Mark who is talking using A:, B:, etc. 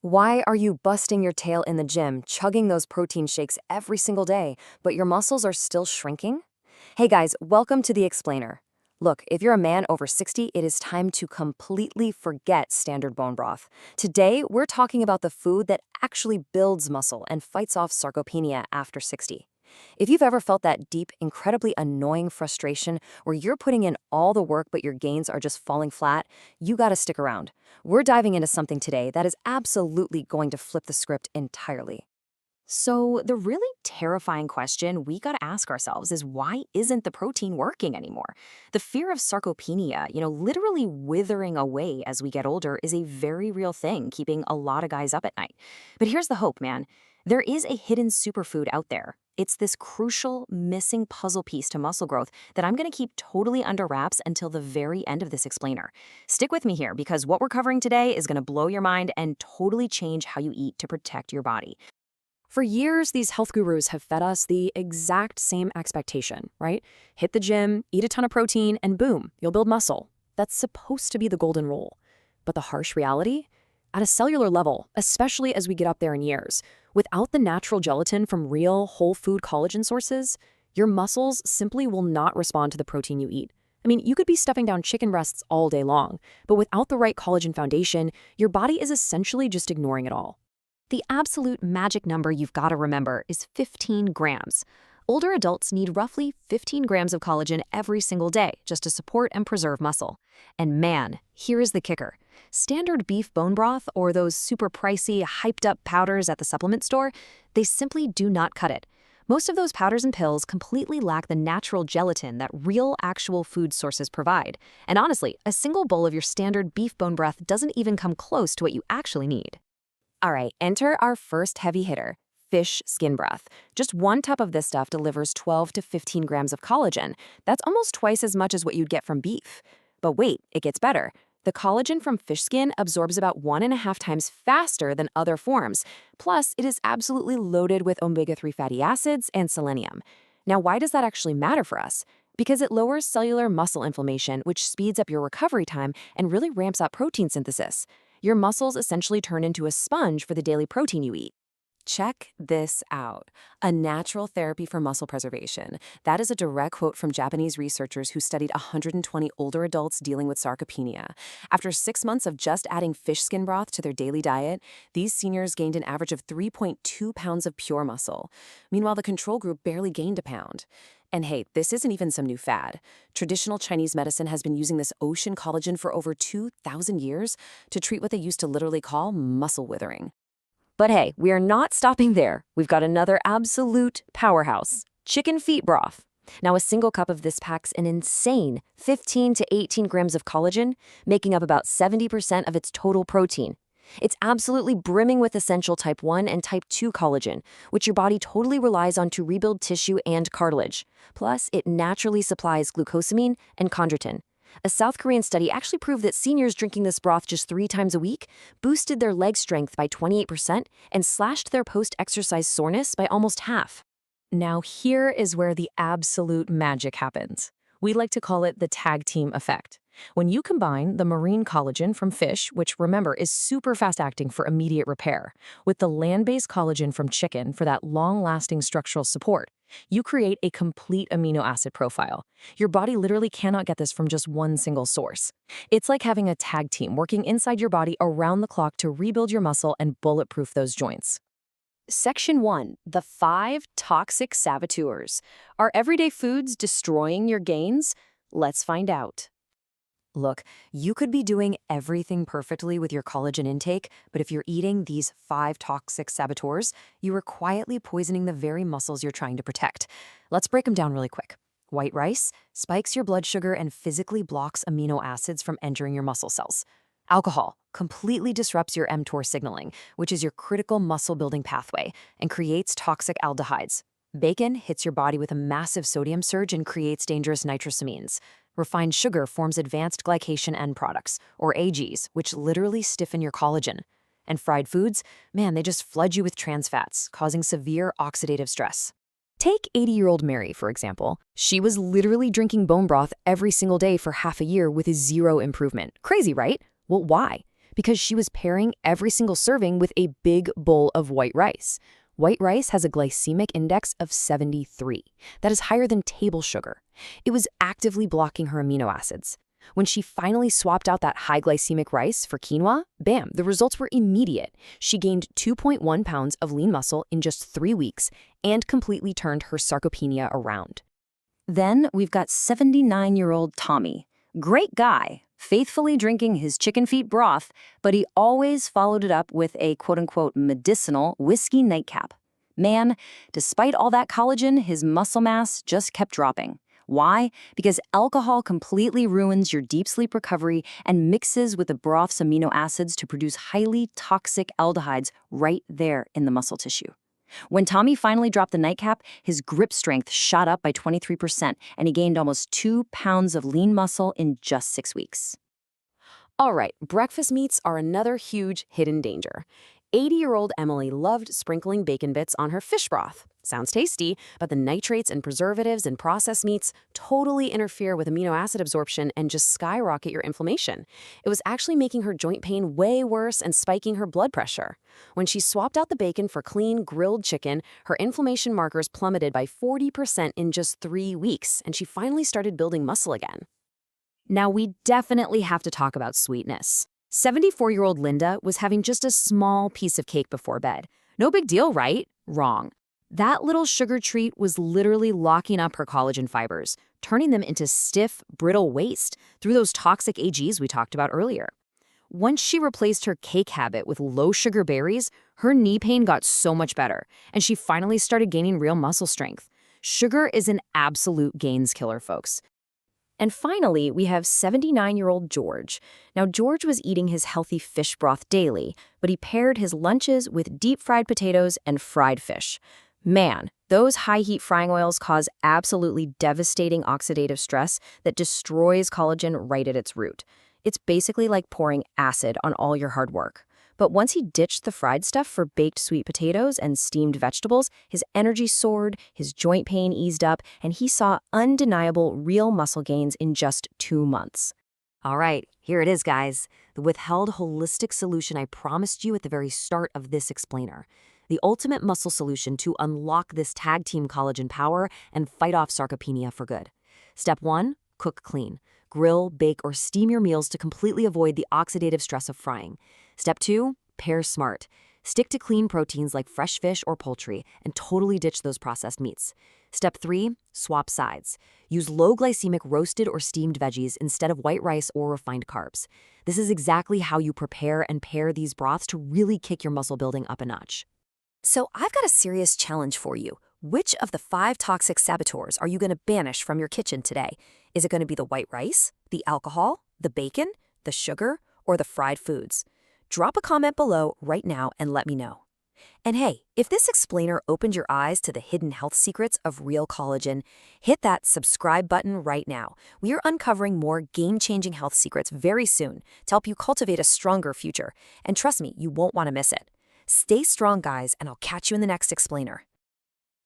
A: Why are you busting your tail in the gym, chugging those protein shakes every single day, but your muscles are still shrinking? Hey guys, welcome to The Explainer. Look, if you're a man over 60, it is time to completely forget standard bone broth. Today, we're talking about the food that actually builds muscle and fights off sarcopenia after 60. If you've ever felt that deep, incredibly annoying frustration where you're putting in all the work but your gains are just falling flat, you gotta stick around. We're diving into something today that is absolutely going to flip the script entirely.
B: So, the really terrifying question we got to ask ourselves is why isn't the protein working anymore? The fear of sarcopenia, literally withering away as we get older, is a very real thing, keeping a lot of guys up at night. But here's the hope, man. There is a hidden superfood out there. It's this crucial, missing puzzle piece to muscle growth that I'm going to keep totally under wraps until the very end of this explainer. Stick with me here because what we're covering today is going to blow your mind and totally change how you eat to protect your body.
C: For years, these health gurus have fed us the exact same expectation, right? Hit the gym, eat a ton of protein, and boom, you'll build muscle. That's supposed to be the golden rule. But the harsh reality? At a cellular level, especially as we get up there in years, without the natural gelatin from real, whole food collagen sources, your muscles simply will not respond to the protein you eat. I mean, you could be stuffing down chicken breasts all day long, but without the right collagen foundation, your body is essentially just ignoring it all.
B: The absolute magic number you've got to remember is 15 grams. Older adults need roughly 15 grams of collagen every single day just to support and preserve muscle. And man, here is the kicker. Standard beef bone broth or those super pricey, hyped-up powders at the supplement store, they simply do not cut it. Most of those powders and pills completely lack the natural gelatin that real, actual food sources provide. And honestly, a single bowl of your standard beef bone broth doesn't even come close to what you actually need.
A: All right, enter our first heavy hitter, fish skin broth. Just one cup of this stuff delivers 12 to 15 grams of collagen. That's almost twice as much as what you'd get from beef. But wait, it gets better. The collagen from fish skin absorbs about 1.5 times faster than other forms. Plus, it is absolutely loaded with omega-3 fatty acids and selenium. Now, why does that actually matter for us? Because it lowers cellular muscle inflammation, which speeds up your recovery time and really ramps up protein synthesis. Your muscles essentially turn into a sponge for the daily protein you eat. Check this out. A natural therapy for muscle preservation. That is a direct quote from Japanese researchers who studied 120 older adults dealing with sarcopenia. After 6 months of just adding fish skin broth to their daily diet, these seniors gained an average of 3.2 pounds of pure muscle. Meanwhile, the control group barely gained a pound. And hey, this isn't even some new fad. Traditional Chinese medicine has been using this ocean collagen for over 2,000 years to treat what they used to literally call muscle withering. But hey, we are not stopping there. We've got another absolute powerhouse, chicken feet broth. Now, a single cup of this packs an insane 15 to 18 grams of collagen, making up about 70% of its total protein. It's absolutely brimming with essential type 1 and type 2 collagen, which your body totally relies on to rebuild tissue and cartilage. Plus, it naturally supplies glucosamine and chondroitin. A South Korean study actually proved that seniors drinking this broth just 3 times a week boosted their leg strength by 28% and slashed their post-exercise soreness by almost half. Now, here is where the absolute magic happens. We like to call it the tag team effect. When you combine the marine collagen from fish, which remember is super fast-acting for immediate repair, with the land-based collagen from chicken for that long-lasting structural support, you create a complete amino acid profile. Your body literally cannot get this from just one single source. It's like having a tag team working inside your body around the clock to rebuild your muscle and bulletproof those joints.
C: Section 1. The 5 toxic saboteurs. Are everyday foods destroying your gains? Let's find out.
A: Look, you could be doing everything perfectly with your collagen intake, but if you're eating these 5 toxic saboteurs, you are quietly poisoning the very muscles you're trying to protect. Let's break them down really quick. White rice spikes your blood sugar and physically blocks amino acids from entering your muscle cells. Alcohol completely disrupts your mTOR signaling, which is your critical muscle-building pathway, and creates toxic aldehydes. Bacon hits your body with a massive sodium surge and creates dangerous nitrosamines. Refined sugar forms advanced glycation end products, or AGs, which literally stiffen your collagen. And fried foods, man, they just flood you with trans fats, causing severe oxidative stress. Take 80-year-old Mary, for example. She was literally drinking bone broth every single day for half a year with zero improvement. Crazy, right? Well, why?
C: because she was pairing every single serving with a big bowl of white rice. White rice has a glycemic index of 73. That is higher than table sugar. It was actively blocking her amino acids. When she finally swapped out that high glycemic rice for quinoa, bam, the results were immediate. She gained 2.1 pounds of lean muscle in just 3 weeks and completely turned her sarcopenia around.
B: Then we've got 79-year-old Tommy. Great guy, faithfully drinking his chicken feet broth, but he always followed it up with a quote-unquote medicinal whiskey nightcap. Man, despite all that collagen, his muscle mass just kept dropping. Why? Because alcohol completely ruins your deep sleep recovery and mixes with the broth's amino acids to produce highly toxic aldehydes right there in the muscle tissue. When Tommy finally dropped the nightcap, his grip strength shot up by 23%, and he gained almost 2 pounds of lean muscle in just 6 weeks.
C: All right, breakfast meats are another huge hidden danger. 80-year-old Emily loved sprinkling bacon bits on her fish broth. Sounds tasty, but the nitrates and preservatives in processed meats totally interfere with amino acid absorption and just skyrocket your inflammation. It was actually making her joint pain way worse and spiking her blood pressure. When she swapped out the bacon for clean, grilled chicken, her inflammation markers plummeted by 40% in just 3 weeks, and she finally started building muscle again.
B: Now, we definitely have to talk about sweetness. 74-year-old Linda was having just a small piece of cake before bed. No big deal, right? Wrong. That little sugar treat was literally locking up her collagen fibers, turning them into stiff, brittle waste through those toxic AGs we talked about earlier. Once she replaced her cake habit with low-sugar berries, her knee pain got so much better, and she finally started gaining real muscle strength. Sugar is an absolute gains killer, folks. And finally, we have 79-year-old George. Now, George was eating his healthy fish broth daily, but he paired his lunches with deep-fried potatoes and fried fish. Man, those high-heat frying oils cause absolutely devastating oxidative stress that destroys collagen right at its root. It's basically like pouring acid on all your hard work. But once he ditched the fried stuff for baked sweet potatoes and steamed vegetables, his energy soared, his joint pain eased up, and he saw undeniable real muscle gains in just 2 months.
A: All right, here it is, guys. The withheld holistic solution I promised you at the very start of this explainer. The ultimate muscle solution to unlock this tag team collagen power and fight off sarcopenia for good. Step 1, cook clean. Grill, bake, or steam your meals to completely avoid the oxidative stress of frying. Step 2, pair smart. Stick to clean proteins like fresh fish or poultry and totally ditch those processed meats. Step 3, swap sides. Use low glycemic roasted or steamed veggies instead of white rice or refined carbs. This is exactly how you prepare and pair these broths to really kick your muscle building up a notch.
D: So I've got a serious challenge for you. Which of the 5 toxic saboteurs are you going to banish from your kitchen today? Is it going to be the white rice, the alcohol, the bacon, the sugar, or the fried foods? Drop a comment below right now and let me know. And hey, if this explainer opened your eyes to the hidden health secrets of real collagen, hit that subscribe button right now. We are uncovering more game-changing health secrets very soon to help you cultivate a stronger future. And trust me, you won't want to miss it. Stay strong, guys, and I'll catch you in the next explainer.